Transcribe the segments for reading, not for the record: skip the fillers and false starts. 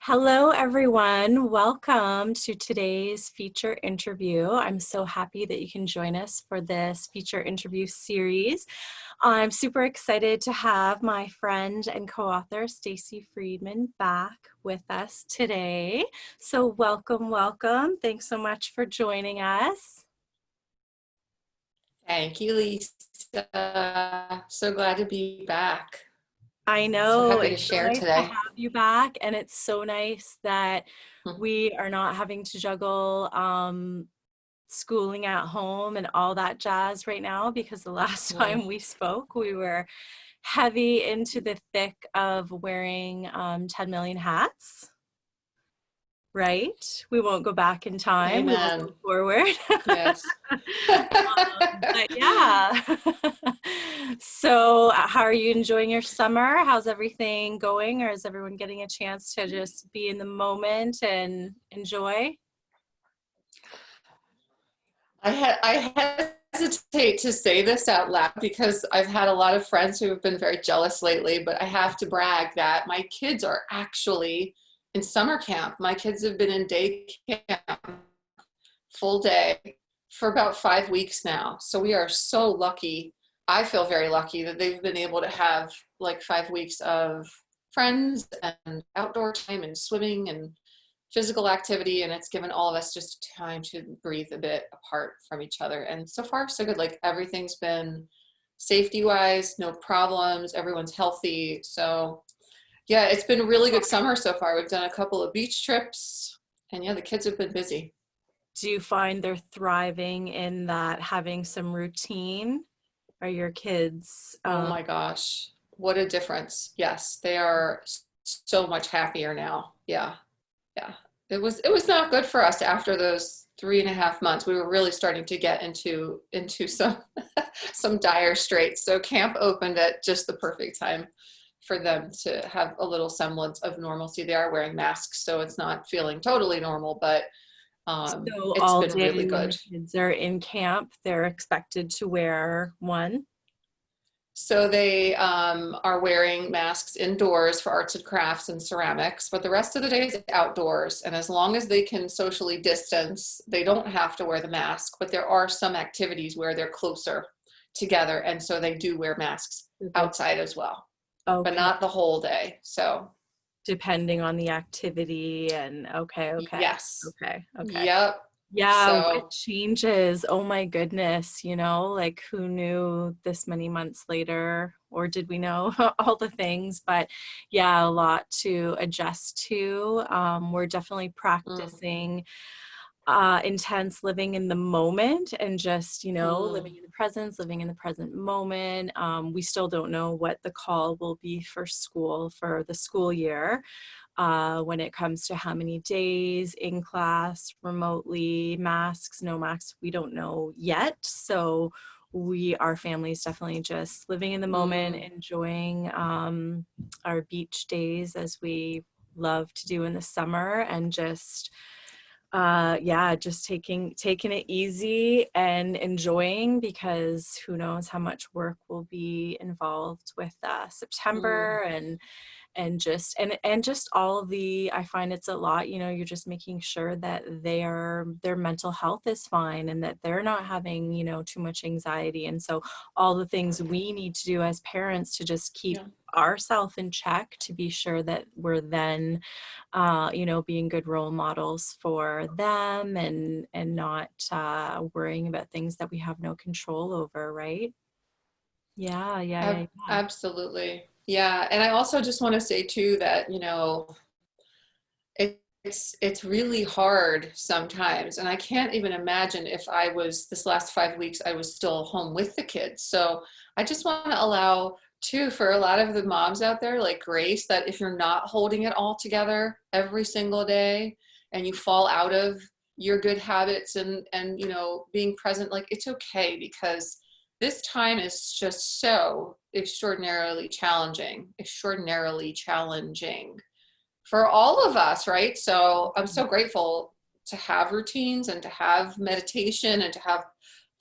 Hello, everyone. Welcome to today's feature interview. I'm so happy that you can join us for this feature interview series. I'm super excited to have my friend and co-author, Stacey Friedman, back with us today. So welcome, welcome. Thanks so much for joining us. Thank you, Lisa. So glad to be back. I So know, happy to it's so share nice to today. have you back, and it's so nice that Hmm. we are not having to juggle schooling at home and all that jazz right now, because the last Mm. time we spoke, we were heavy into the thick of wearing 10 million hats, right? We won't go back in time, we will Amen. go forward. Yes. But yeah. So how are you enjoying your summer? How's everything going? Or is everyone getting a chance to just be in the moment and enjoy? I hesitate to say this out loud because I've had a lot of friends who have been very jealous lately, but I have to brag that my kids are actually in summer camp. My kids have been in day camp full day for about 5 weeks now. So we are so lucky. I feel very lucky that they've been able to have like 5 weeks of friends and outdoor time and swimming and physical activity. And it's given all of us just time to breathe a bit apart from each other. And so far, so good. Like everything's been safety wise, no problems. Everyone's healthy. So yeah, it's been a really good summer so far. We've done a couple of beach trips and yeah, the kids have been busy. Do you find they're thriving in that, having some routine? Are your kids Oh my gosh, what a difference. Yes, they are so much happier now. Yeah, yeah. It was not good for us after those 3.5 months. We were really starting to get into some some dire straits. So camp opened at just the perfect time for them to have a little semblance of normalcy. They are wearing masks, so it's not feeling totally normal, but so it's all been day really when good. the kids are in camp, they're expected to wear one? So they are wearing masks indoors for arts and crafts and ceramics, but the rest of the day is outdoors. And as long as they can socially distance, they don't have to wear the mask. But there are some activities where they're closer together, and so they do wear masks outside as well, but Okay, not the whole day. So depending on the activity and yes, okay. yep. Yeah, what So changes? Oh my goodness, like who knew this many months later, or did we know all the things? But yeah, a lot to adjust to. We're definitely mm, practicing intense living in the moment and just, mm, living in the presence, living in the present moment. We still don't know what the call will be for school for the school year, when it comes to how many days in class, remotely, masks, no masks, we don't know yet. So our family's definitely just living in the moment, mm. enjoying our beach days as we love to do in the summer, and just yeah, just taking it easy and enjoying, because who knows how much work will be involved with Mm. September, and just all of the, I find it's a lot, you're just making sure that their mental health is fine, and that they're not having, too much anxiety. And so all the things we need to do as parents to just keep Yeah. ourselves in check, to be sure that we're then being good role models for them, and not worrying about things that we have no control over, right? Yeah, yeah, yeah, yeah. Absolutely. Yeah. And I also just want to say too that, it's really hard sometimes. And I can't even imagine if I was this last 5 weeks, I was still home with the kids. So I just want to allow too, for a lot of the moms out there, like grace, that if you're not holding it all together every single day and you fall out of your good habits and being present, like it's okay, because this time is just so extraordinarily challenging for all of us, right? So I'm so grateful to have routines and to have meditation and to have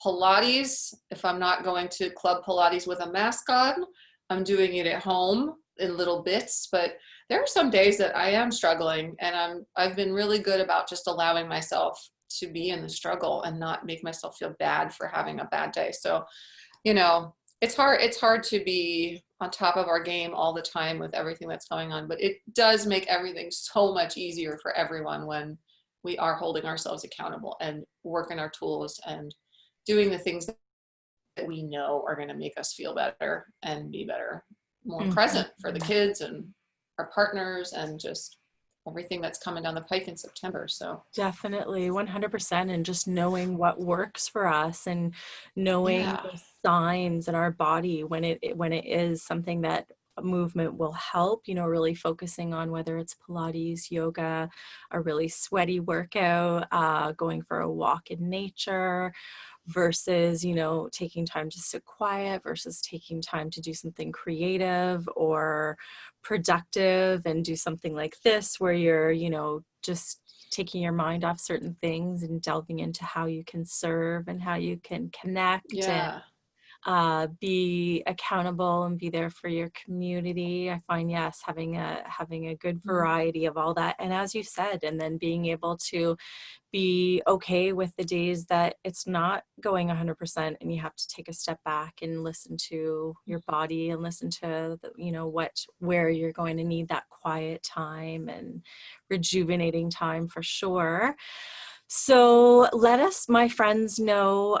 Pilates. If I'm not going to club Pilates with a mask on, I'm doing it at home in little bits. But there are some days that I am struggling, and I've been really good about just allowing myself to be in the struggle and not make myself feel bad for having a bad day. So, you know, it's hard to be on top of our game all the time with everything that's going on, but it does make everything so much easier for everyone when we are holding ourselves accountable and working our tools and doing the things that we know are going to make us feel better and be better, more present for the kids and our partners and just everything that's coming down the pike in September. So Definitely, 100%. And just knowing what works for us and knowing yeah, the signs in our body when it is something that movement will help, you know, really focusing on whether it's Pilates, yoga, a really sweaty workout, going for a walk in nature versus, you know, taking time to sit quiet versus taking time to do something creative or productive and do something like this where you're, you know, just taking your mind off certain things and delving into how you can serve and how you can connect and yeah. be accountable and be there for your community. I find, yes, having a good variety of all that. And as you said, and then being able to be okay with the days that it's not going 100% and you have to take a step back and listen to your body and listen to the, you know, where you're going to need that quiet time and rejuvenating time for sure. So let us, my friends, know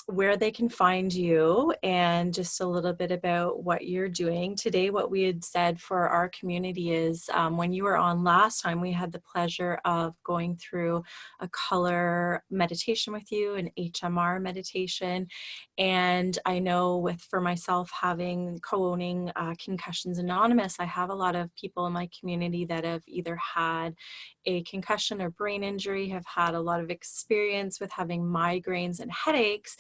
where they can find you and just a little bit about what you're doing. Today, what we had said for our community is when you were on last time, we had the pleasure of going through a color meditation with you, an HMR meditation. And I know for myself, having co-owning Concussions Anonymous, I have a lot of people in my community that have either had a concussion or brain injury, have had a lot of experience with having migraines and headaches.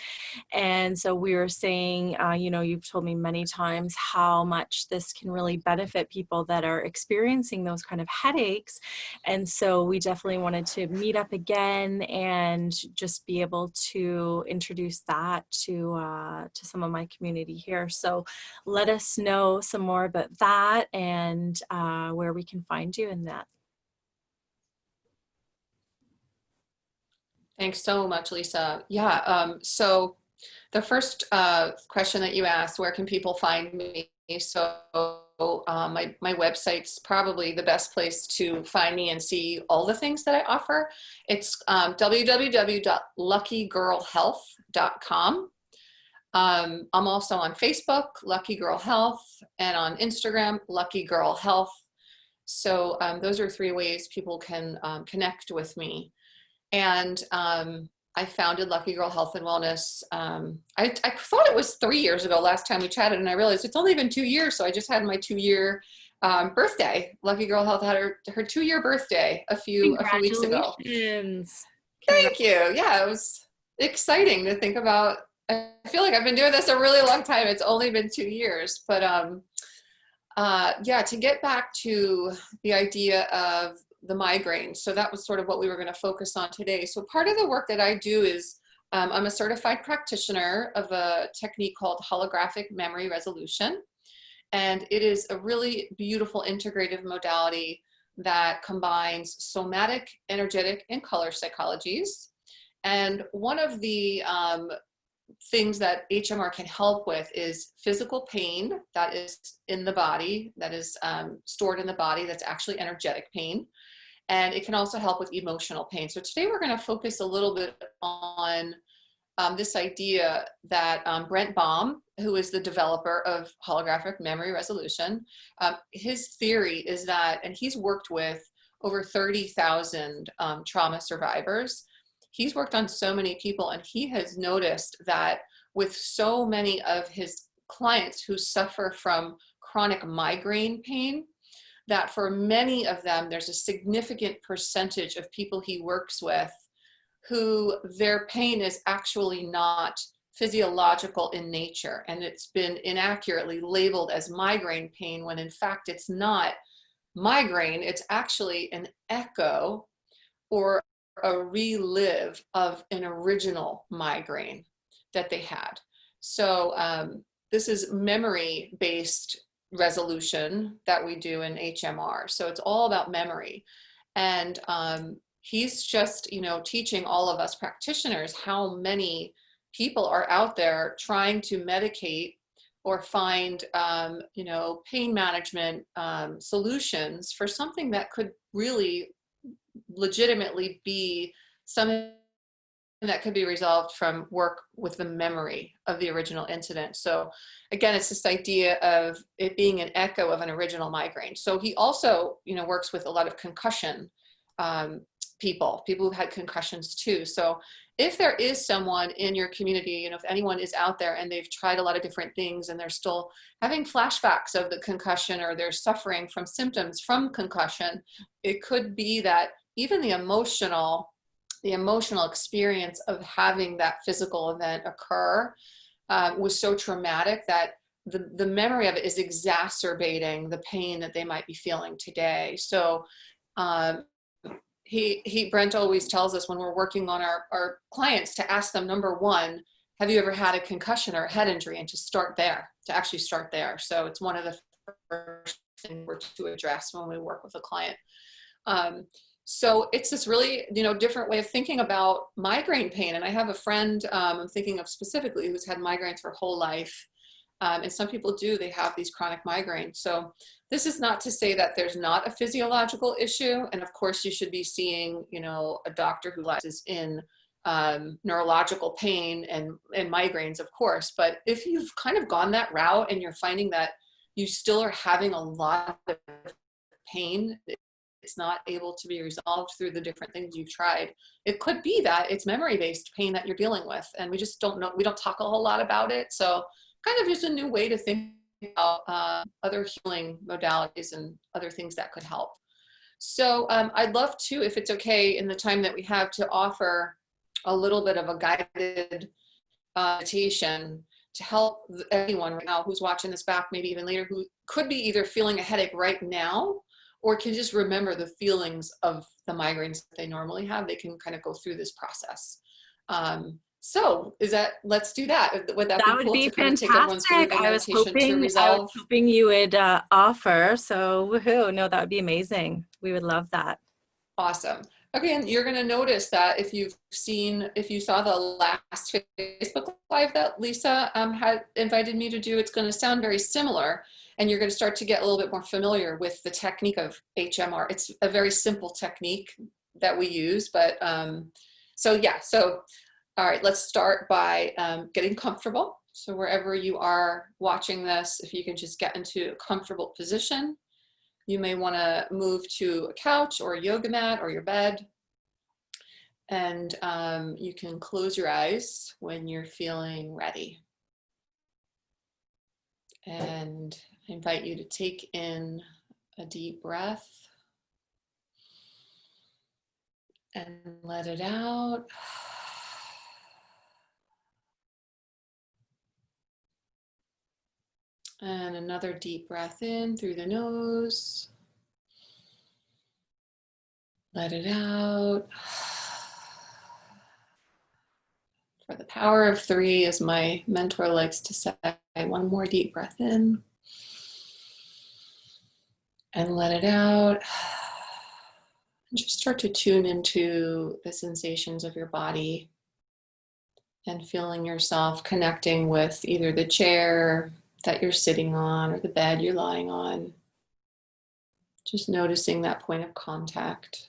And so we were saying, you know, you've told me many times how much this can really benefit people that are experiencing those kind of headaches. And so we definitely wanted to meet up again and just be able to introduce that to some of my community here. So let us know some more about that and where we can find you in that. Thanks so much, Lisa. Yeah. So the first question that you asked, where can people find me? So my website's probably the best place to find me and see all the things that I offer. It's www.luckygirlhealth.com. I'm also on Facebook, Lucky Girl Health, and on Instagram, Lucky Girl Health. So those are three ways people can connect with me. And I founded Lucky Girl Health and Wellness. I thought it was 3 years ago last time we chatted, and I realized it's only been 2 years. So I just had my 2-year birthday. Lucky Girl Health had her 2-year birthday a few weeks ago. Congratulations. Thank you. Yeah, it was exciting to think about. I feel like I've been doing this a really long time. It's only been 2 years, but yeah, to get back to the idea of the migraines. So that was sort of what we were going to focus on today. So part of the work that I do is I'm a certified practitioner of a technique called holographic memory resolution. And it is a really beautiful integrative modality that combines somatic, energetic, and color psychologies. And one of the things that HMR can help with is physical pain that is in the body, that is stored in the body, that's actually energetic pain. And it can also help with emotional pain. So today we're going to focus a little bit on this idea that Brent Baum, who is the developer of holographic memory resolution, his theory is that, and he's worked with over 30,000 trauma survivors. He's worked on so many people, and he has noticed that with so many of his clients who suffer from chronic migraine pain, that for many of them, there's a significant percentage of people he works with who their pain is actually not physiological in nature, and it's been inaccurately labeled as migraine pain when in fact it's not migraine, it's actually an echo or a relive of an original migraine that they had. So this is memory-based resolution that we do in HMR. So it's all about memory. And he's just, teaching all of us practitioners how many people are out there trying to medicate or find, pain management solutions for something that could really legitimately be something that could be resolved from work with the memory of the original incident. So again, it's this idea of it being an echo of an original migraine. So he also, works with a lot of concussion people who've had concussions too. So if there is someone in your community, if anyone is out there and they've tried a lot of different things and they're still having flashbacks of the concussion, or they're suffering from symptoms from concussion, it could be that even the emotional experience of having that physical event occur was so traumatic that the memory of it is exacerbating the pain that they might be feeling today. So Brent always tells us when we're working on our clients to ask them, number one, have you ever had a concussion or a head injury? And to actually start there. So it's one of the first things we're to address when we work with a client. So it's this really, different way of thinking about migraine pain. And I have a friend I'm thinking of specifically who's had migraines her whole life. And some people they have these chronic migraines. So this is not to say that there's not a physiological issue. And of course you should be seeing, a doctor who is in neurological pain and migraines, of course. But if you've kind of gone that route and you're finding that you still are having a lot of pain, it's not able to be resolved through the different things you've tried, it could be that it's memory-based pain that you're dealing with. And we just don't know, we don't talk a whole lot about it. So kind of just a new way to think about other healing modalities and other things that could help. So I'd love to, if it's okay in the time that we have, to offer a little bit of a guided meditation to help anyone right now who's watching this back, maybe even later, who could be either feeling a headache right now or can just remember the feelings of the migraines that they normally have. They can kind of go through this process. So let's do that. Would that That be would cool be to kind of take everyone through fantastic. the I was meditation to resolve? hoping you would offer. So woohoo! No, that would be amazing. We would love that. Awesome. Okay, and you're going to notice that if you saw the last Facebook Live that Lisa had invited me to do, it's going to sound very similar, and you're going to start to get a little bit more familiar with the technique of HMR. It's a very simple technique that we use, but so all right, let's start by getting comfortable. So wherever you are watching this, if you can just get into a comfortable position. You may want to move to a couch or a yoga mat or your bed. And you can close your eyes when you're feeling ready. And I invite you to take in a deep breath and let it out. And another deep breath in through the nose. Let it out. For the power of 3, as my mentor likes to say, one more deep breath in. And let it out. And just start to tune into the sensations of your body and feeling yourself connecting with either the chair that you're sitting on or the bed you're lying on. Just noticing that point of contact.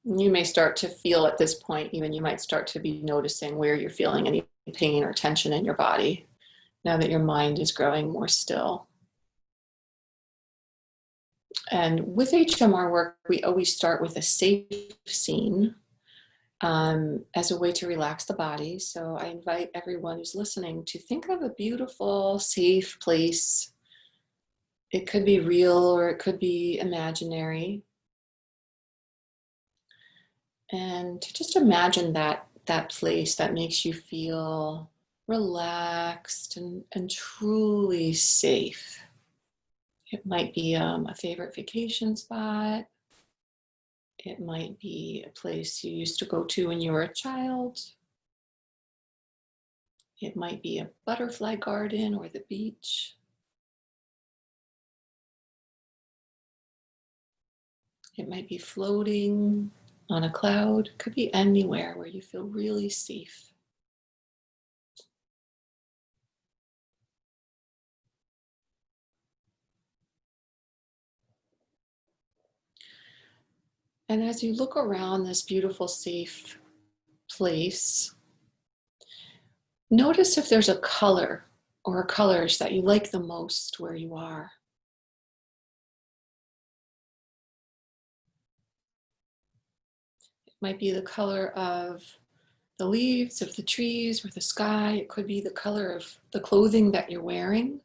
You may start to feel at this point, even you might start to be noticing where you're feeling any pain or tension in your body now that your mind is growing more still. And with HMR work, we always start with a safe scene as a way to relax the body. So I invite everyone who's listening to think of a beautiful, safe place. It could be real or it could be imaginary. And to just imagine that place that makes you feel relaxed and truly safe. It might be a favorite vacation spot. It might be a place you used to go to when you were a child. It might be a butterfly garden or the beach. It might be floating on a cloud. It could be anywhere where you feel really safe. And as you look around this beautiful, safe place, notice if there's a color or colors that you like the most where you are. It might be the color of the leaves of the trees or the sky. It could be the color of the clothing that you're wearing.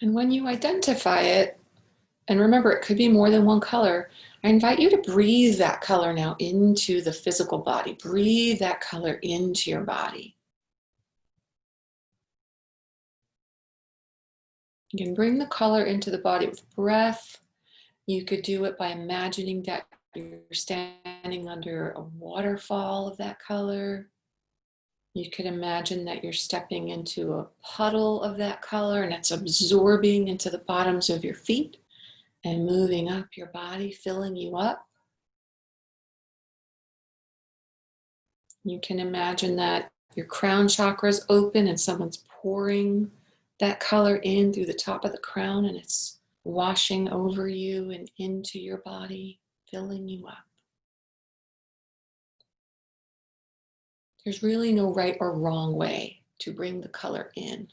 And when you identify it, and remember, it could be more than one color, I invite you to breathe that color now into the physical body. Breathe that color into your body. You can bring the color into the body with breath. You could do it by imagining that you're standing under a waterfall of that color. You could imagine that you're stepping into a puddle of that color and it's absorbing into the bottoms of your feet and moving up your body, filling you up. You can imagine that your crown chakra is open and someone's pouring that color in through the top of the crown and it's washing over you and into your body, filling you up. There's really no right or wrong way to bring the color in.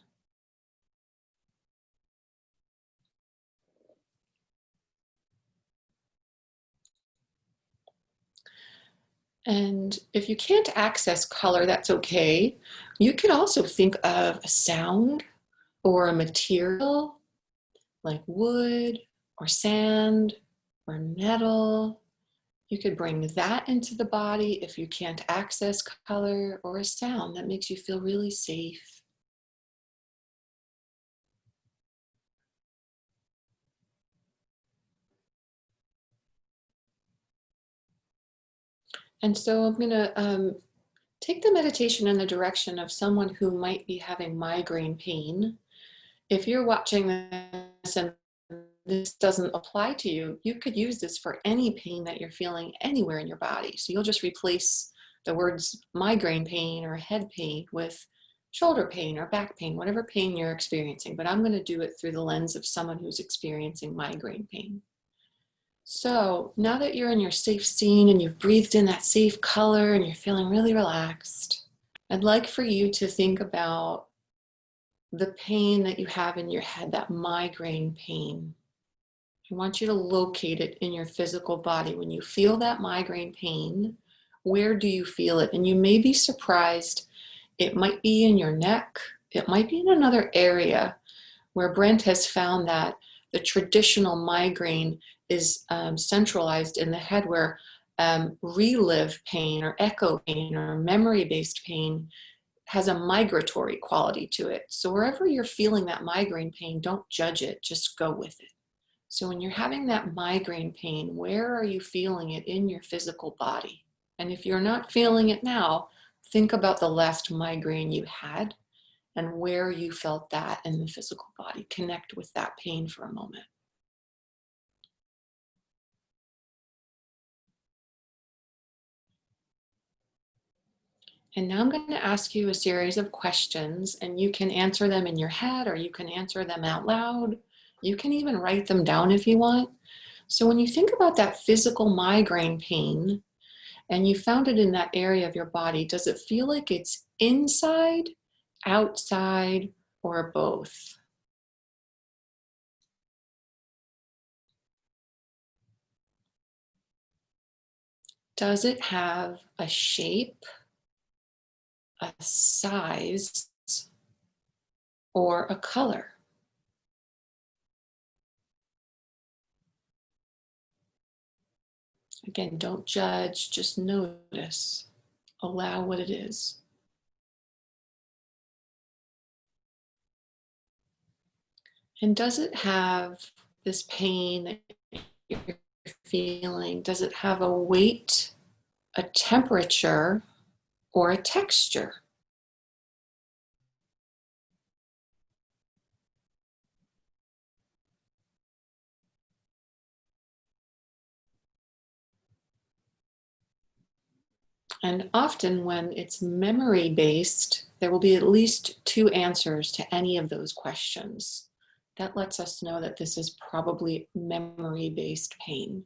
And if you can't access color, that's okay. You could also think of a sound or a material like wood or sand or metal. You could bring that into the body if you can't access color, or a sound that makes you feel really safe. And so I'm going to take the meditation in the direction of someone who might be having migraine pain. If you're watching this and this doesn't apply to you, you could use this for any pain that you're feeling anywhere in your body. So you'll just replace the words migraine pain or head pain with shoulder pain or back pain, whatever pain you're experiencing. But I'm going to do it through the lens of someone who's experiencing migraine pain. So now that you're in your safe scene and you've breathed in that safe color and you're feeling really relaxed, I'd like for you to think about the pain that you have in your head, that migraine pain. I want you to locate it in your physical body. When you feel that migraine pain, where do you feel it? And you may be surprised. It might be in your neck. It might be in another area where Brent has found that the traditional migraine is centralized in the head, where relive pain or echo pain or memory-based pain has a migratory quality to it. So wherever you're feeling that migraine pain, don't judge it, just go with it. So when you're having that migraine pain, where are you feeling it in your physical body? And if you're not feeling it now, think about the last migraine you had and where you felt that in the physical body. Connect with that pain for a moment. And now I'm going to ask you a series of questions, and you can answer them in your head or you can answer them out loud. You can even write them down if you want. So when you think about that physical migraine pain and you found it in that area of your body, does it feel like it's inside, outside, or both? Does it have a shape, a size, or a color? Again, don't judge, just notice. Allow what it is. And does it have this pain that you're feeling? Does it have a weight, a temperature, or a texture? And often when it's memory-based, there will be at least two answers to any of those questions. That lets us know that this is probably memory-based pain,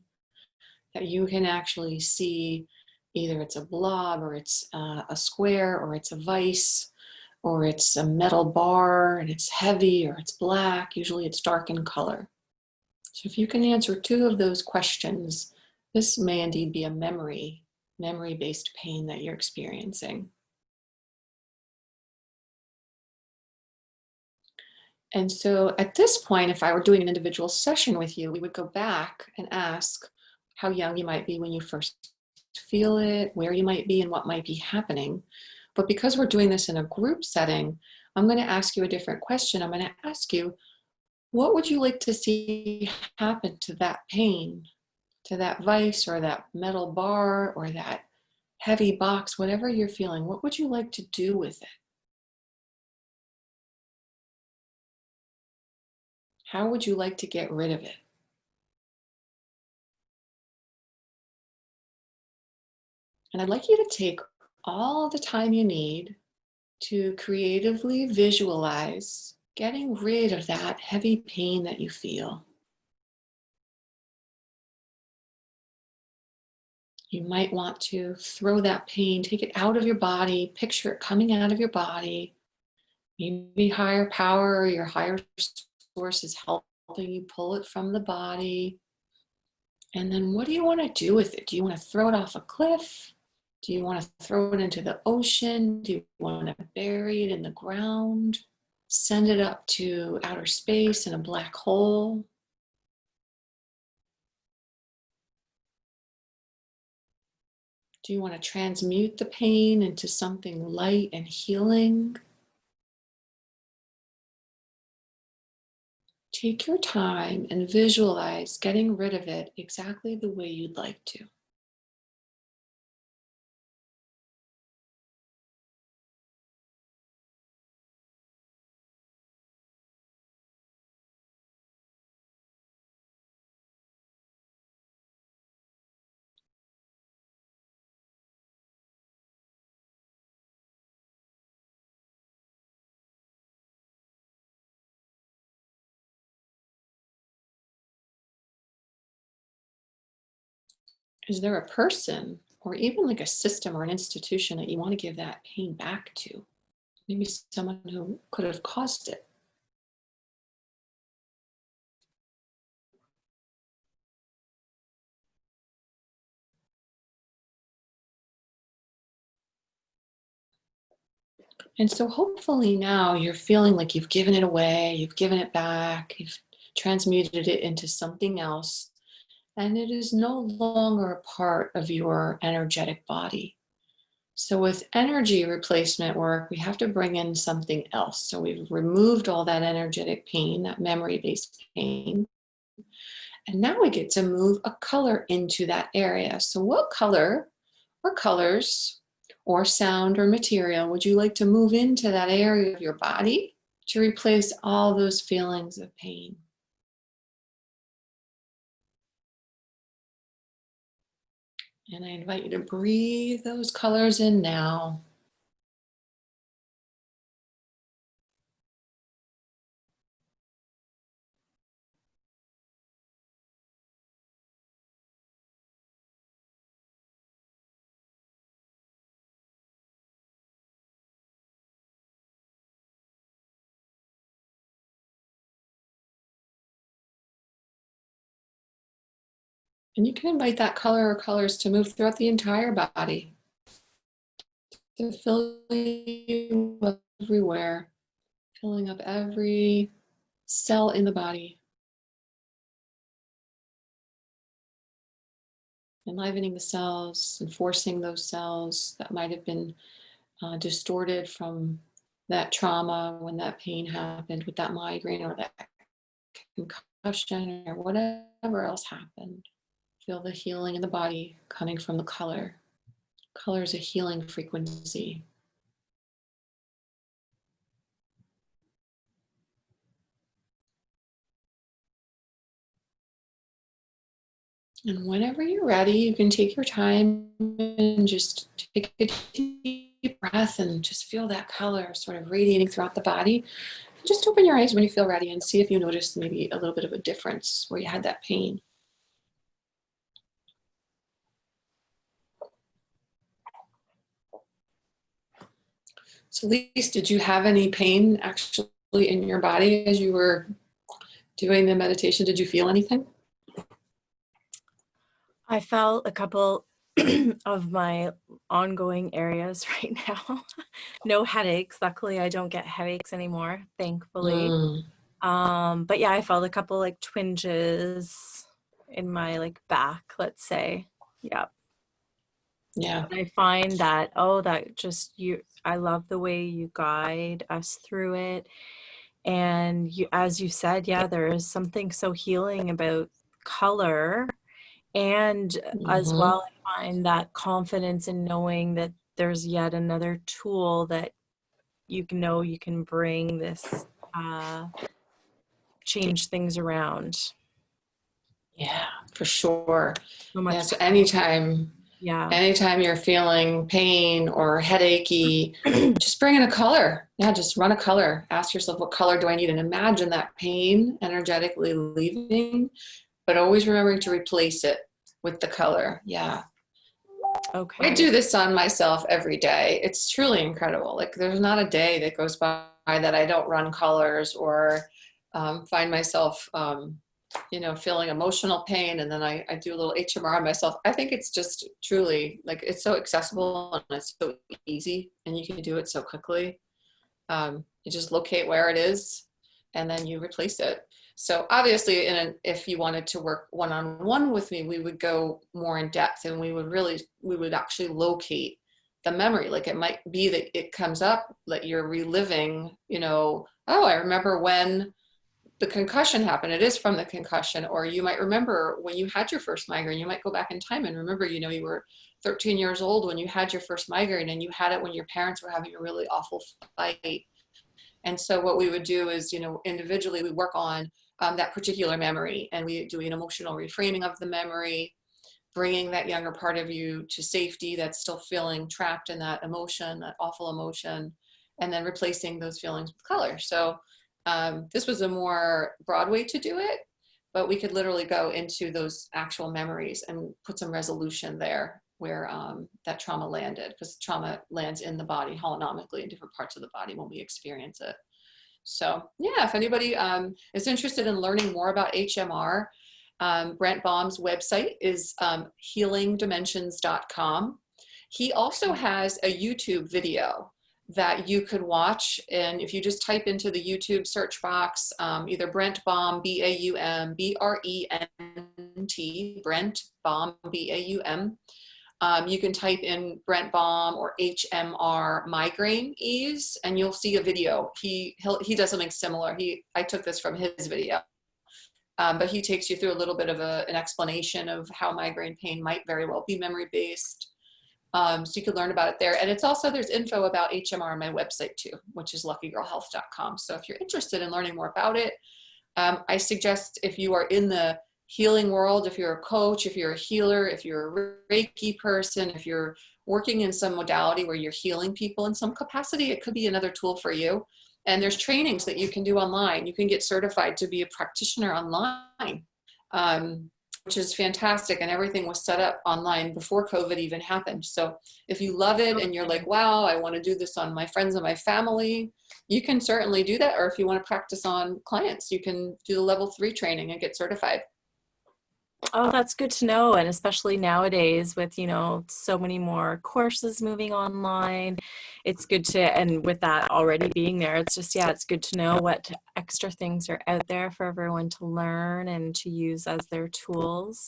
that you can actually see either it's a blob or it's a square or it's a vise or it's a metal bar and it's heavy or it's black. Usually it's dark in color. So if you can answer two of those questions, this may indeed be a memory-based pain that you're experiencing. And so at this point, if I were doing an individual session with you, we would go back and ask how young you might be when you first feel it, where you might be, and what might be happening. But because we're doing this in a group setting, I'm going to ask you a different question. I'm going to ask you, what would you like to see happen to that pain, to that vise or that metal bar or that heavy box, whatever you're feeling? What would you like to do with it? How would you like to get rid of it? And I'd like you to take all the time you need to creatively visualize getting rid of that heavy pain that you feel. You might want to throw that pain, take it out of your body, picture it coming out of your body. Maybe higher power or your higher source is helping you pull it from the body. And then what do you want to do with it? Do you want to throw it off a cliff? Do you want to throw it into the ocean? Do you want to bury it in the ground? Send it up to outer space in a black hole? Do you want to transmute the pain into something light and healing? Take your time and visualize getting rid of it exactly the way you'd like to. Is there a person or even like a system or an institution that you want to give that pain back to? Maybe someone who could have caused it. And so hopefully now you're feeling like you've given it away, you've given it back, you've transmuted it into something else, and it is no longer a part of your energetic body. So with energy replacement work, we have to bring in something else. So we've removed all that energetic pain, that memory-based pain, and now we get to move a color into that area. So what color or colors or sound or material would you like to move into that area of your body to replace all those feelings of pain? And I invite you to breathe those colors in now. And you can invite that color or colors to move throughout the entire body, to fill you up everywhere, filling up every cell in the body, enlivening the cells and forcing those cells that might have been distorted from that trauma when that pain happened with that migraine or that concussion or whatever else happened. Feel the healing in the body coming from the color. Color is a healing frequency. And whenever you're ready, you can take your time and just take a deep breath and just feel that color sort of radiating throughout the body. Just open your eyes when you feel ready and see if you notice maybe a little bit of a difference where you had that pain. So Lise, did you have any pain actually in your body as you were doing the meditation? Did you feel anything? I felt a couple of my ongoing areas right now. No headaches. Luckily, I don't get headaches anymore, thankfully. Mm, But yeah, I felt a couple like twinges in my like back, let's say. Yeah. yeah. I find that, that just I love the way you guide us through it. And you, as you said, yeah, there is something so healing about color. And as Mm-hmm. well, I find that confidence in knowing that there's yet another tool that you can know you can bring this, change things around. Yeah, for sure. So Yeah, much so power. Yeah. anytime you're feeling pain or headachy, just bring in a color. Yeah, just run a color. Ask yourself, what color do I need? And imagine that pain energetically leaving, but always remembering to replace it with the color. Yeah. I Okay. do this on myself every day. It's truly incredible. Like there's not a day that goes by that I don't run colors or find myself, feeling emotional pain. And then I do a little HMR on myself. I think it's just truly like, it's so accessible and it's so easy and you can do it so quickly. You just locate where it is and then you replace it. So obviously, if you wanted to work one-on-one with me, we would go more in depth and we would actually locate the memory. Like it might be that it comes up that you're reliving, oh, I remember when the concussion happened. It is from the concussion. Or you might remember when you had your first migraine. You might go back in time and remember, you were 13 years old when you had your first migraine and you had it when your parents were having a really awful fight. And so what we would do is, individually we work on that particular memory and we do an emotional reframing of the memory, bringing that younger part of you to safety that's still feeling trapped in that emotion, that awful emotion, and then replacing those feelings with color. So this was a more broad way to do it, but we could literally go into those actual memories and put some resolution there where that trauma landed, because trauma lands in the body holonomically in different parts of the body when we experience it. So yeah, if anybody is interested in learning more about HMR, Brent Baum's website is healingdimensions.com. He also has a YouTube video that you could watch. And if you just type into the YouTube search box, either Brent Baum, B-A-U-M, B-R-E-N-T, Brent Baum, B-A-U-M. You can type in Brent Baum or HMR migraine ease, and you'll see a video. He does something similar. I took this from his video. But he takes you through a little bit of an explanation of how migraine pain might very well be memory-based. So you can learn about it there. And there's info about HMR on my website too, which is luckygirlhealth.com. So if you're interested in learning more about it, I suggest if you are in the healing world, if you're a coach, if you're a healer, if you're a Reiki person, if you're working in some modality where you're healing people in some capacity, it could be another tool for you. And there's trainings that you can do online. You can get certified to be a practitioner online, which is fantastic. And everything was set up online before COVID even happened. So if you love it and you're like, wow, I want to do this on my friends and my family, you can certainly do that. Or if you want to practice on clients, you can do the level 3 training and get certified. Oh, that's good to know. And especially nowadays with, so many more courses moving online, it's good to, and with that already being there, it's just, yeah, it's good to know what extra things are out there for everyone to learn and to use as their tools.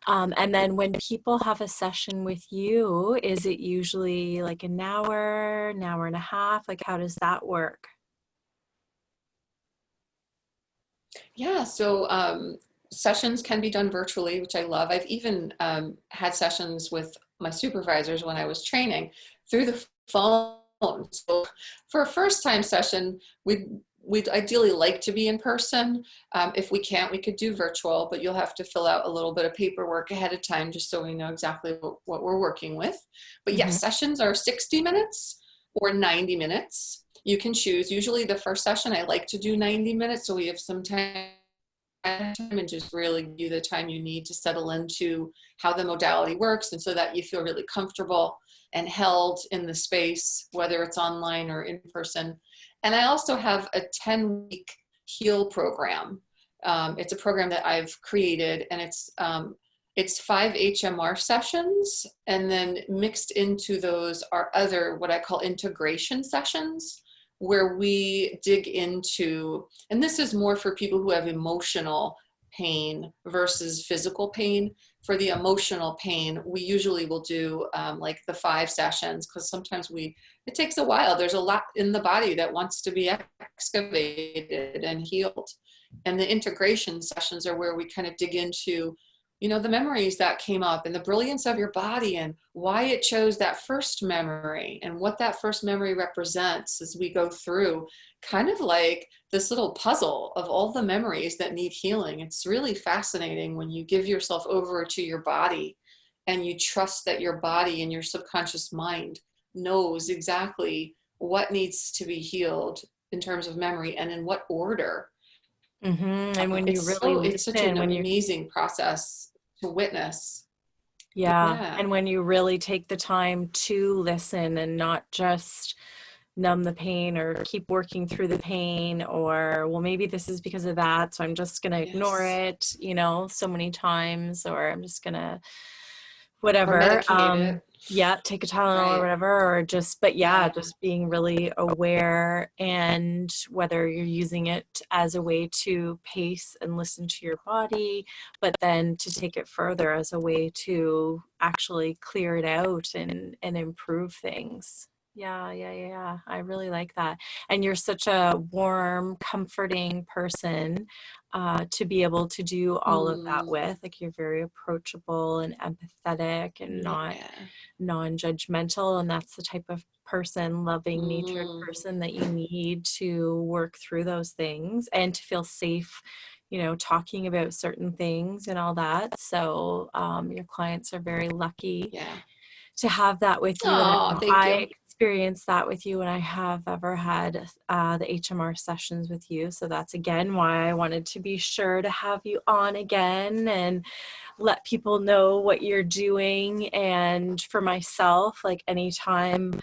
And then when people have a session with you, is it usually like an hour and a half? Like, how does that work? Yeah, so sessions can be done virtually, which I love. I've even had sessions with my supervisors when I was training through the phone. So for a first time session, we'd ideally like to be in person. If we can't, we could do virtual, but you'll have to fill out a little bit of paperwork ahead of time just so we know exactly what we're working with. But yes, sessions are 60 minutes or 90 minutes. You can choose. Usually the first session, I like to do 90 minutes, so we have some time and just really give you the time you need to settle into how the modality works, and so that you feel really comfortable and held in the space, whether it's online or in person. And I also have a 10-week heal program. It's a program that I've created, and it's 5 HMR sessions, and then mixed into those are other, what I call integration sessions, where we dig into, and this is more for people who have emotional pain versus physical pain. For the emotional pain, we usually will do like the 5 sessions, because sometimes it takes a while. There's a lot in the body that wants to be excavated and healed. And the integration sessions are where we kind of dig into, you know, the memories that came up and the brilliance of your body and why it chose that first memory and what that first memory represents as we go through kind of like this little puzzle of all the memories that need healing. It's really fascinating when you give yourself over to your body and you trust that your body and your subconscious mind knows exactly what needs to be healed in terms of memory and in what order. And when you really It's such an listen, when you amazing process to witness. yeah, Yeah. and when you really take the time to listen and not just numb the pain or keep working through the pain, or well, maybe this is because of that, so I'm just gonna ignore Yes. it, you know, so many times, or I'm just gonna Or whatever. medicate it. Yeah, take a Tylenol or Right. whatever, or just, but yeah, Yeah. just being really aware, and whether you're using it as a way to pace and listen to your body, but then to take it further as a way to actually clear it out and improve things. Yeah. I really like that. And you're such a warm, comforting person to be able to do all of that Mm, with. Like, you're very approachable and empathetic and not yeah. non-judgmental, and that's the type of person, loving natured Mm, person, that you need to work through those things and to feel safe, you know, talking about certain things and all that. So your clients are very lucky yeah. to have that with you. And I Oh, know thank I you. experienced that with you when I have ever had the HMR sessions with you. So that's again why I wanted to be sure to have you on again and let people know what you're doing. And for myself, like, anytime,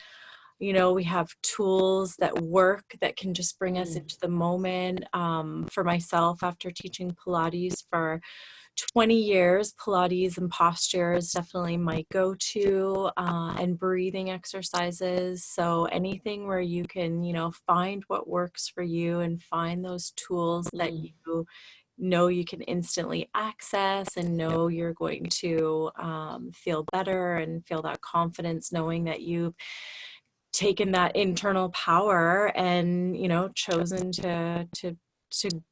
you know, we have tools that work that can just bring us Mm, into the moment. For myself, after teaching Pilates for 20 years, Pilates and posture is definitely my go-to, and breathing exercises. So anything where you can, you know, find what works for you and find those tools that mm, you know you can instantly access and know you're going to feel better and feel that confidence, knowing that you've taken that internal power and, you know, chosen to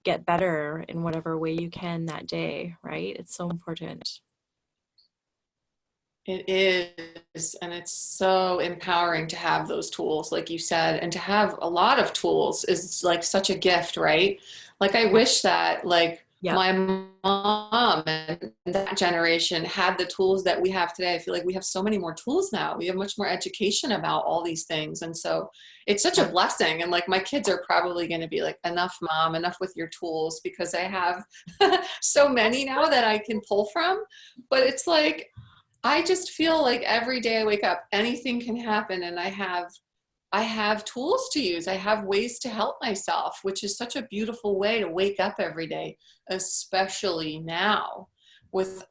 get better in whatever way you can that day, right? It's so important. it is. And it's so empowering to have those tools, like you said, and to have a lot of tools is like such a gift, right? Like, I Yeah. wish that, like, Yep. my mom and that generation had the tools that we have today. I feel like we have so many more tools now. We have much more education about all these things. And so it's such a Yeah. blessing. And like, my kids are probably going to be like, enough, mom, enough with your tools, because I have so many now that I can pull from. But it's like, I just feel like every day I wake up, anything can happen, and I have tools to use. I have ways to help myself, which is such a beautiful way to wake up every day, especially now with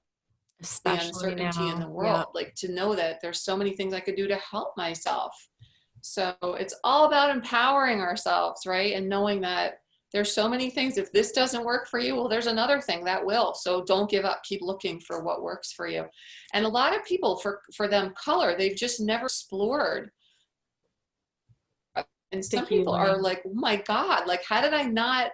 the Especially uncertainty in now. the Yep. world. Like, to know that there's so many things I could do to help myself. So it's all about empowering ourselves, right? And knowing that there's so many things. If this doesn't work for you, well, there's another thing that will. So don't give up. Keep looking for what works for you. And a lot of people, for them, color, they've just never explored. And The some people are healing. like, oh my God, like, how did I not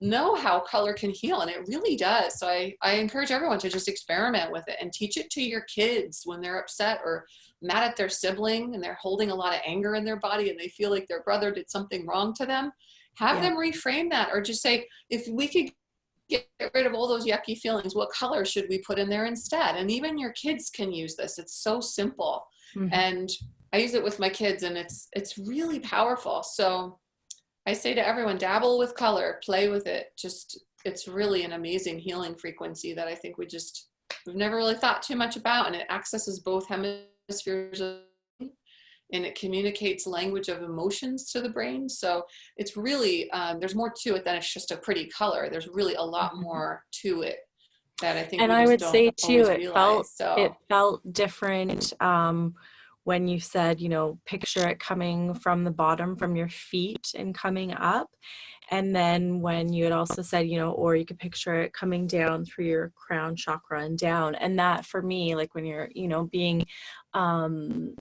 know how color can heal, and it really does. So I encourage everyone to just experiment with it and teach it to your kids when they're upset or mad at their sibling and they're holding a lot of anger in their body and they feel like their brother did something wrong to them. Have Yeah. them reframe that, or just say, if we could get rid of all those yucky feelings, what color should we put in there instead? And even your kids can use this. It's so simple. Mhm. And I use it with my kids, and it's really powerful. So I say to everyone, dabble with color, play with it. Just, it's really an amazing healing frequency that I think we've never really thought too much about. And it accesses both hemispheres and it communicates language of emotions to the brain. So it's really, there's more to it than it's just a pretty color. There's really a lot Mhm. more to it that I think And we I just would don't say too, always realize. it So, felt different when you said, picture it coming from the bottom from your feet and coming up. And then when you had also said, or you could picture it coming down through your crown chakra and down. And that for me, like when you're, being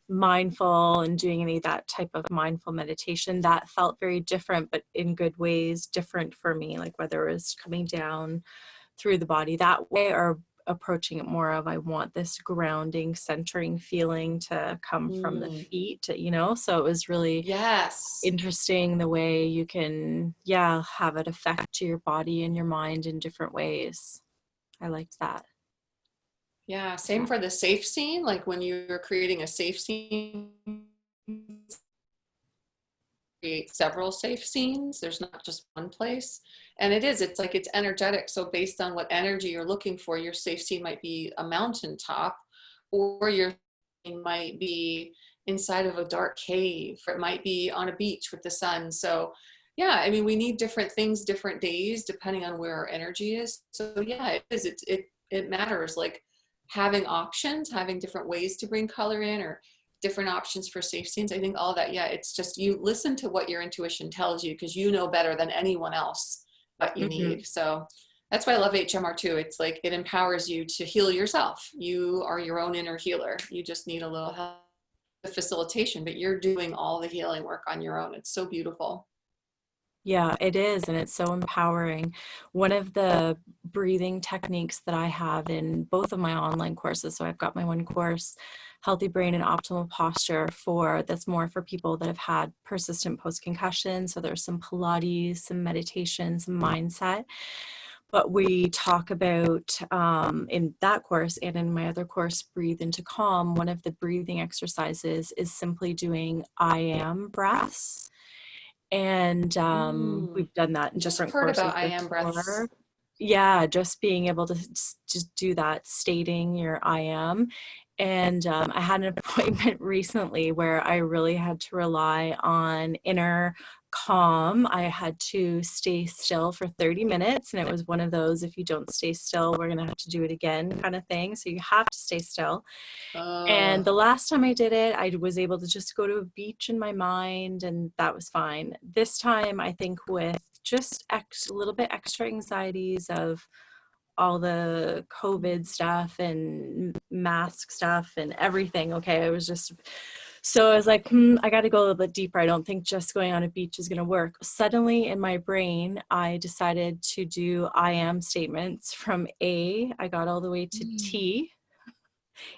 mindful and doing any of that type of mindful meditation, that felt very different, but in good ways, different for me, like whether it was coming down through the body that way or approaching it more of I want this grounding, centering feeling to come from the feet, so it was really yes. interesting the way you can have it affect your body and your mind in different ways. I liked that. Yeah. Same for the safe scene. Like when you're creating a safe scene, create several safe scenes. There's not just one place. And it's like it's energetic. So based on what energy you're looking for, your safe scene might be a mountaintop, or your scene might be inside of a dark cave, or it might be on a beach with the sun. So yeah, I mean, we need different things, different days, depending on where our energy is. So yeah, it is. It matters. Like having options, having different ways to bring color in, or different options for safe scenes. I think all that, yeah, it's just you listen to what your intuition tells you because you know better than anyone else what you Mm-hmm. need. So that's why I love HMR too. It's like it empowers you to heal yourself. You are your own inner healer. You just need a little help with facilitation, but you're doing all the healing work on your own. It's so beautiful. Yeah, it is. And it's so empowering. One of the breathing techniques that I have in both of my online courses, so I've got my one course, Healthy Brain and Optimal Posture, that's more for people that have had persistent post-concussion. So there's some Pilates, some meditation, some mindset. But we talk about in that course and in my other course, Breathe into Calm, one of the breathing exercises is simply doing I am breaths. And Mm. we've done that in Just different heard courses about I am breaths. before. Yeah, just being able to just do that, stating your I am. And I had an appointment recently where I really had to rely on inner calm. I had to stay still for 30 minutes. And it was one of those, if you don't stay still, we're going to have to do it again kind of thing. So you have to stay still. And the last time I did it, I was able to just go to a beach in my mind, and that was fine. This time, I think with just a little bit extra anxieties of all the COVID stuff and mask stuff and everything. Okay, it was just, so I was like, I got to go a little bit deeper. I don't think just going on a beach is going to work. Suddenly in my brain, I decided to do I am statements from A. I got all the way to T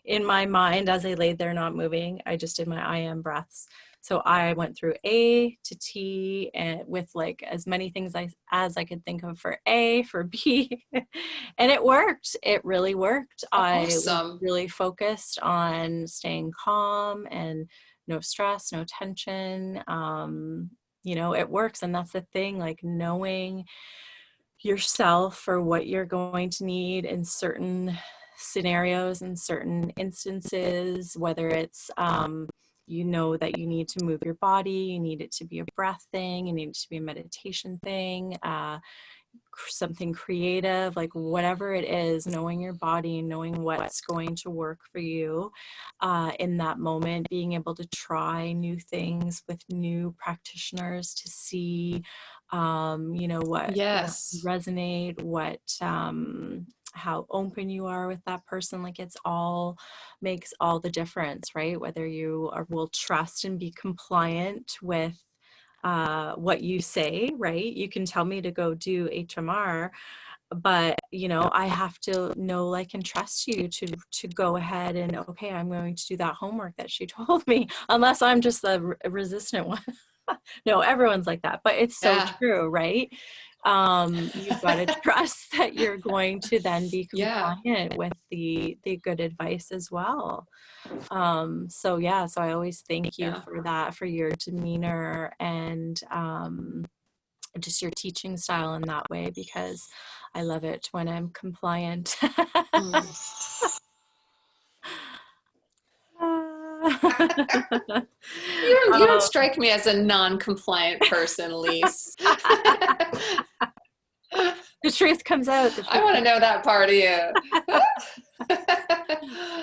in my mind as I laid there not moving. I just did my I am breaths. So I went through A to T and with like as many things as I could think of for A, for B, and it worked. It really worked. I was Awesome. really focused on staying calm and no stress, no tension. It works. And that's the thing, like knowing yourself for what you're going to need in certain scenarios and certain instances, whether it's that you need to move your body, you need it to be a breath thing, you need it to be a meditation thing, something creative, like whatever it is, knowing your body, knowing what's going to work for you in that moment, being able to try new things with new practitioners to see, what Yes. resonate, how open you are with that person. Like it's all makes all the difference, right? Whether you will trust and be compliant with what you say, right? You can tell me to go do HMR, but you know, I have to know, like, and trust you to go ahead and, okay, I'm going to do that homework that she told me, unless I'm just the resistant one. No, everyone's like that, but it's so Yeah. true, right? You've got to trust that you're going to then be Yeah. compliant with the good advice as well. So yeah, so I always thank you Yeah. for that, for your demeanor and just your teaching style in that way, because I love it when I'm compliant. Mm. You don't Um, strike me as a non-compliant person, Lise. the truth comes out. The I truth want to comes know that part of you.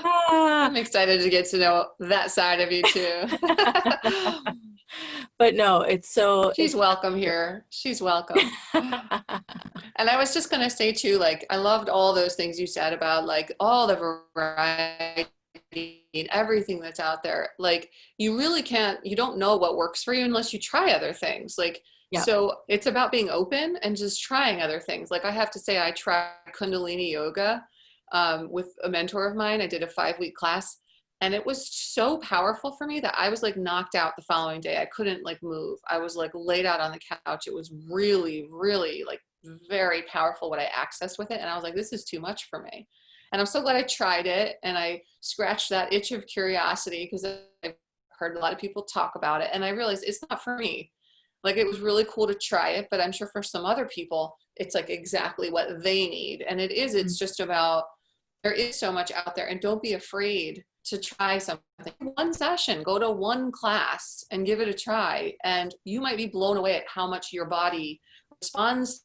out. I'm excited to get to know that side of you too. But no, it's so She's welcome here. She's welcome. And I was just going to say too, like, I loved all those things you said about like all the variety and everything that's out there. Like, you really can't, you don't know what works for you unless you try other things. Like, yeah. so it's about being open and just trying other things. Like, I have to say, I tried Kundalini yoga with a mentor of mine. I did a 5-week class. And it was so powerful for me that I was like knocked out the following day. I couldn't like move. I was like laid out on the couch. It was really, really like very powerful what I accessed with it. And I was like, this is too much for me. And I'm so glad I tried it. And I scratched that itch of curiosity because I've heard a lot of people talk about it. And I realized it's not for me. Like, it was really cool to try it, but I'm sure for some other people, it's like exactly what they need. And it is, it's just about, there is so much out there, and don't be afraid to try something. One session, go to one class and give it a try. And you might be blown away at how much your body responds to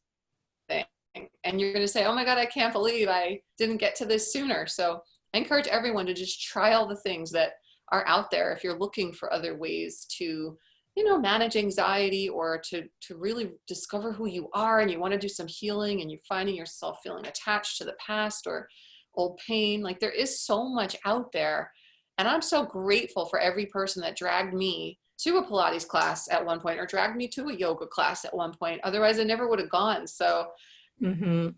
things. And you're going to say, oh my God, I can't believe I didn't get to this sooner. So I encourage everyone to just try all the things that are out there if you're looking for other ways to, you know, manage anxiety, or to really discover who you are, and you want to do some healing and you're finding yourself feeling attached to the past or old pain. Like, there is so much out there. And I'm so grateful for every person that dragged me to a Pilates class at one point, or dragged me to a yoga class at one point. Otherwise, I never would have gone. So, and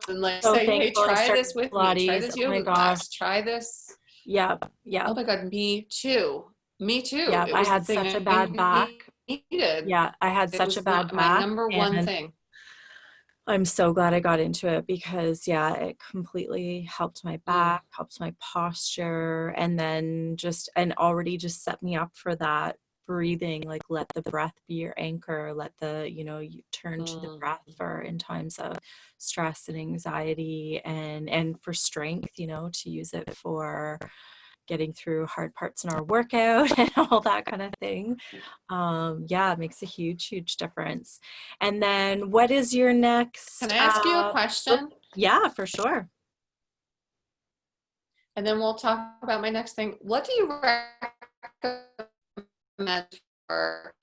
like So say, hey, thankful I try started this with me. Try Pilates. this Oh my yoga gosh. class. Try this. Yeah. Yeah. Oh my God, me too. Me too. Yeah. It I was the had thing such a bad I back. needed. Yeah. I had It such a was bad my back, number one and thing. I'm so glad I got into it, because yeah, it completely helped my Mm. back, helped my posture, and then and already just set me up for that breathing. Like, let the breath be your anchor, let you turn to the Mm. breath for in times of stress and anxiety, and for strength, to use it for getting through hard parts in our workout and all that kind of thing. Yeah, it makes a huge difference. And then what is your Can next, I ask you a oh, question? yeah, for sure. And then we'll talk about my next thing. What do you recommend for,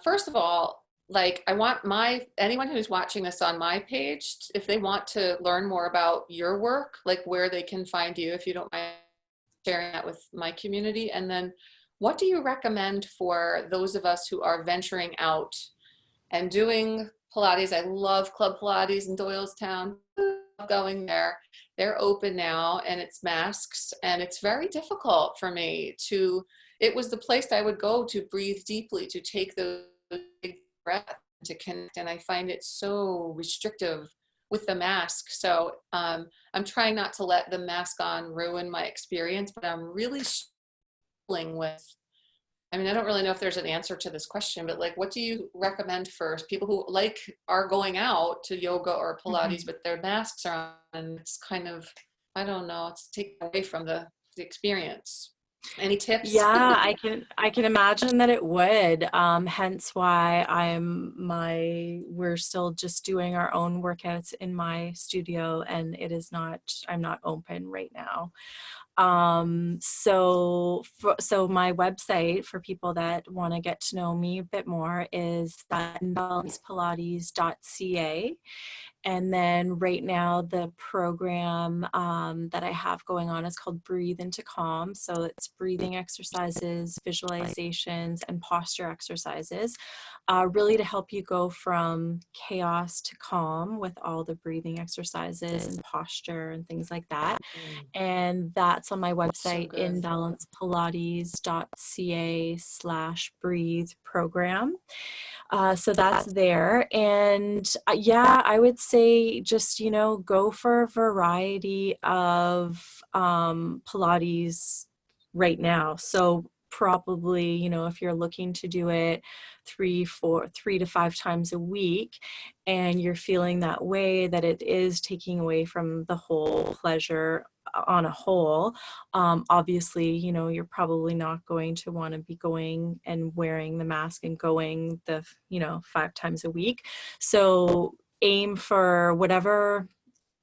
first of all, like, I want anyone who's watching this on my page, if they want to learn more about your work, like where they can find you, if you don't mind sharing that with my community. And then what do you recommend for those of us who are venturing out and doing Pilates? I love Club Pilates in Doylestown. Love going there. They're open now, and it's masks, and it's very difficult for me it was the place I would go to breathe deeply, to take the big breath, to connect, and I find it so restrictive with the mask. So I'm trying not to let the mask on ruin my experience, but I'm really struggling with, I mean, I don't really know if there's an answer to this question, but like, what do you recommend for people who like are going out to yoga or Pilates, Mhm. but their masks are on, and it's kind of, I don't know, it's taken away from the experience. Any tips? Yeah, I can imagine that it would. Hence why we're still just doing our own workouts in my studio, and I'm not open right now. So my website for people that want to get to know me a bit more is imbalancepilates.ca. And then right now, the program that I have going on is called Breathe into Calm. So it's breathing exercises, visualizations, and posture exercises, really to help you go from chaos to calm with all the breathing exercises and posture and things like that. And that's on my So website, good. imbalancepilates.ca/breathe program. So that's there. And yeah, I would say just, go for a variety of Pilates right now. So probably, if you're looking to do it 3 to 5 times a week, and you're feeling that way, that it is taking away from the whole pleasure on a whole, obviously, you're probably not going to want to be going and wearing the mask and going the 5 times a week. So aim for whatever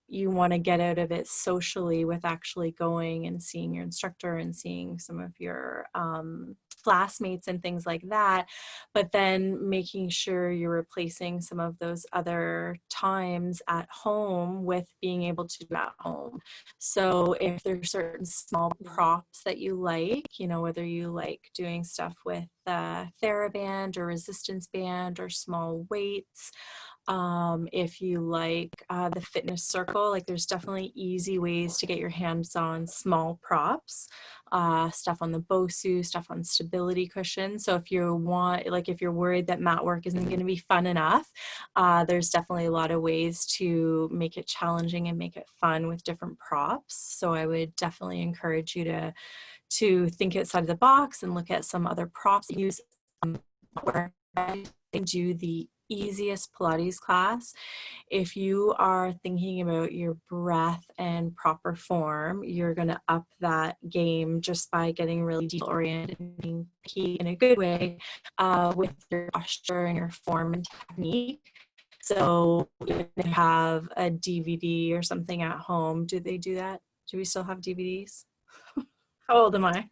you want to get out of it socially, with actually going and seeing your instructor and seeing some of your classmates and things like that, but then making sure you're replacing some of those other times at home with being able to do at home. So if there's certain small props that you like, whether you like doing stuff with TheraBand or resistance band or small weights, if you like the fitness circle, like there's definitely easy ways to get your hands on small props, stuff on the BOSU, stuff on stability cushions. So if you want, like if you're worried that mat work isn't going to be fun enough, there's definitely a lot of ways to make it challenging and make it fun with different props. So I would definitely encourage you to think outside of the box and look at some other props. Use where I do the easiest Pilates class. If you are thinking about your breath and proper form, you're going to up that game just by getting really detail oriented and being key in a good way with your posture and your form and technique. So if you have a DVD or something at home, do they do that? Do we still have DVDs? How old am I?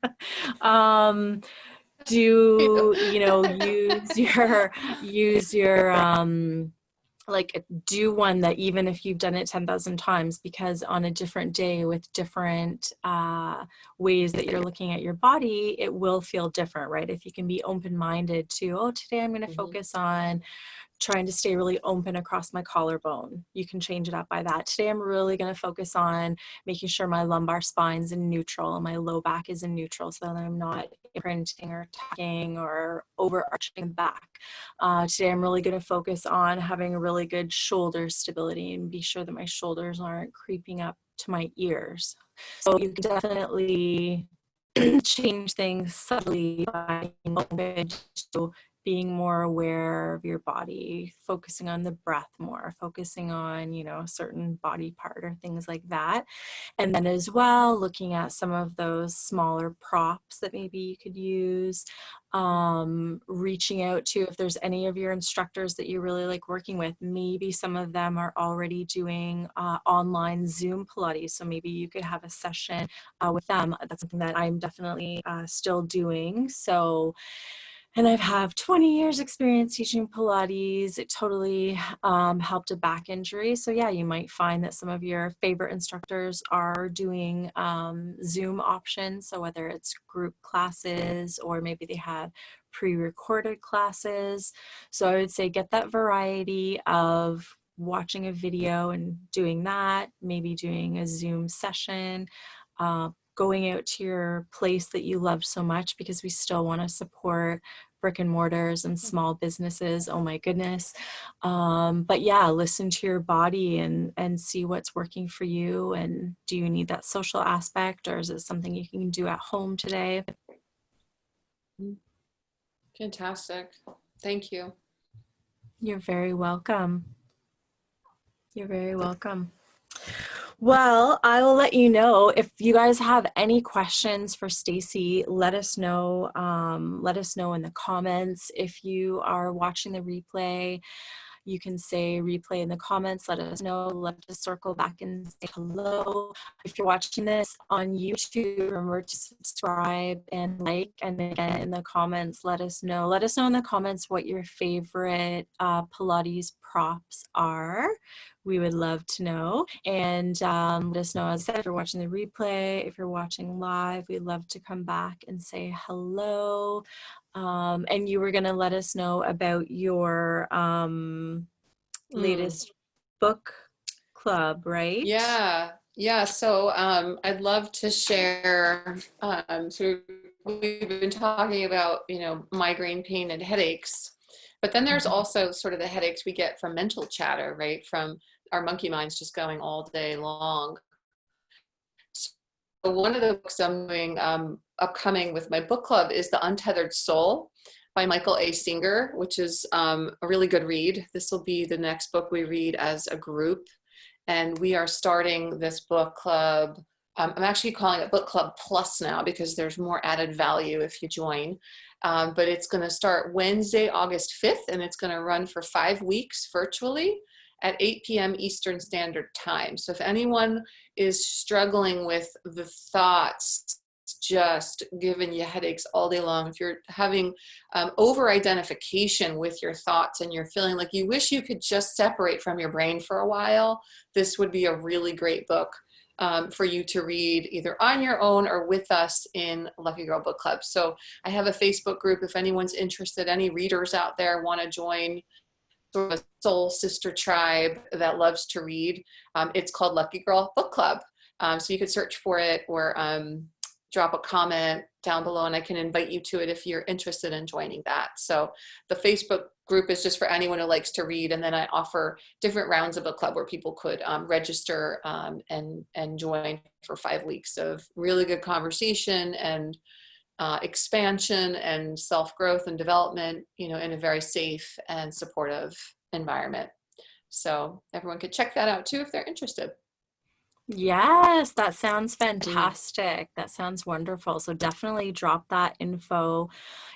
Use your like do one that even if you've done it 10,000 times, because on a different day with different ways that you're looking at your body, it will feel different, right? If you can be open-minded to, oh, today I'm going to focus on trying to stay really open across my collarbone. You can change it up by that. Today, I'm really going to focus on making sure my lumbar spine's in neutral and my low back is in neutral, so that I'm not imprinting or tucking or overarching back. Today, I'm really going to focus on having a really good shoulder stability and be sure that my shoulders aren't creeping up to my ears. So you can definitely change things subtly by being open to being more aware of your body, focusing on the breath more, focusing on, a certain body part or things like that. And then as well, looking at some of those smaller props that maybe you could use, reaching out to, if there's any of your instructors that you really like working with, maybe some of them are already doing online Zoom Pilates. So maybe you could have a session with them. That's something that I'm definitely still doing. So, and I've have 20 years experience teaching Pilates. It totally helped a back injury. So yeah, you might find that some of your favorite instructors are doing Zoom options. So whether it's group classes or maybe they have pre-recorded classes. So I would say get that variety of watching a video and doing that, maybe doing a Zoom session, going out to your place that you love so much, because we still want to support brick and mortars and small businesses. Oh my goodness. But yeah, listen to your body and see what's working for you. And do you need that social aspect, or is it something you can do at home today? Fantastic. Thank you. You're very welcome. You're very welcome. Well, I will let you know if you guys have any questions for Stacey. Let us know. Let us know in the comments. If you are watching the replay, You can say replay in the comments, let us know, love to circle back and say hello. If you're watching this on YouTube, remember to subscribe and like, and again in the comments, let us know. Let us know in the comments what your favorite Pilates props are. We would love to know. And let us know, as I said, if you're watching the replay, if you're watching live, we'd love to come back and say hello. And you were going to let us know about your latest book club, right? Yeah. So I'd love to share. So we've been talking about, migraine pain and headaches, but then there's also sort of the headaches we get from mental chatter, right? From our monkey minds just going all day long. So one of the books I'm doing upcoming with my book club is The Untethered Soul by Michael A. Singer, which is a really good read. This will be the next book we read as a group. And we are starting this book club. I'm actually calling it Book Club Plus now because there's more added value if you join. But it's going to start Wednesday, August 5th, and it's going to run for 5 weeks virtually at 8 p.m. Eastern Standard Time. So if anyone is struggling with the thoughts just giving you headaches all day long, if you're having over-identification with your thoughts and you're feeling like you wish you could just separate from your brain for a while, this would be a really great book for you to read either on your own or with us in Lucky Girl Book Club. So I have a Facebook group if anyone's interested, any readers out there want to join sort of a soul sister tribe that loves to read. It's called Lucky Girl Book Club. So you could search for it or drop a comment down below and I can invite you to it if you're interested in joining that. So the Facebook group is just for anyone who likes to read. And then I offer different rounds of book club where people could register and join for 5 weeks of really good conversation and expansion and self-growth and development, in a very safe and supportive environment. So everyone could check that out too if they're interested. Yes, that sounds fantastic. That sounds wonderful. So definitely drop that info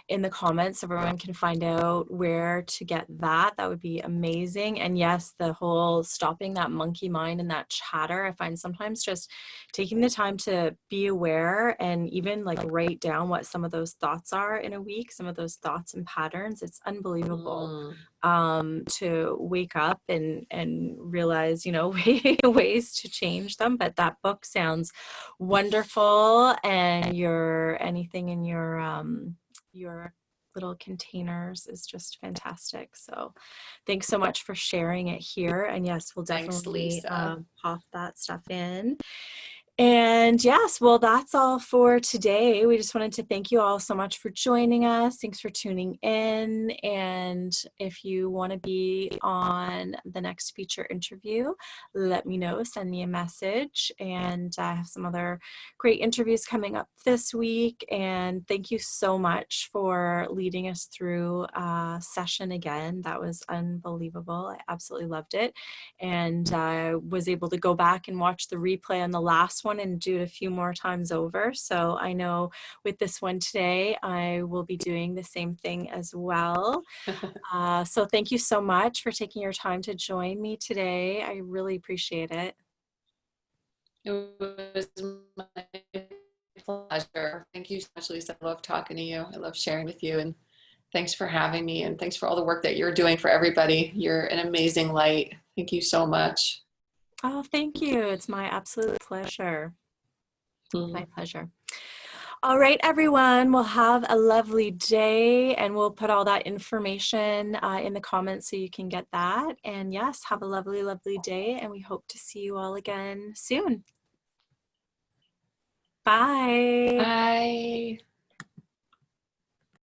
in the comments so everyone can find out where to get that. That would be amazing. And yes, the whole stopping that monkey mind and that chatter, I find sometimes just taking the time to be aware and even like write down what some of those thoughts are in a week, some of those thoughts and patterns. It's unbelievable to wake up and realize, ways to change them. But that book sounds wonderful, and anything in your little containers is just fantastic. So thanks so much for sharing it here. And yes, we'll definitely pop that stuff in. And yes, well, that's all for today. We just wanted to thank you all so much for joining us. Thanks for tuning in. And if you want to be on the next feature interview, let me know, send me a message. And I have some other great interviews coming up this week. And thank you so much for leading us through a session again. That was unbelievable. I absolutely loved it. And I was able to go back and watch the replay on the last one and do it a few more times over. So I know with this one today, I will be doing the same thing as well. So thank you so much for taking your time to join me today. I really appreciate it. It was my pleasure. Thank you so much, Lisa. I love talking to you. I love sharing with you. And thanks for having me. And thanks for all the work that you're doing for everybody. You're an amazing light. Thank you so much. Oh, thank you. It's my absolute pleasure. My pleasure. All right, everyone, we'll have a lovely day, and we'll put all that information in the comments so you can get that. And yes, have a lovely, lovely day, and we hope to see you all again soon. Bye. Bye.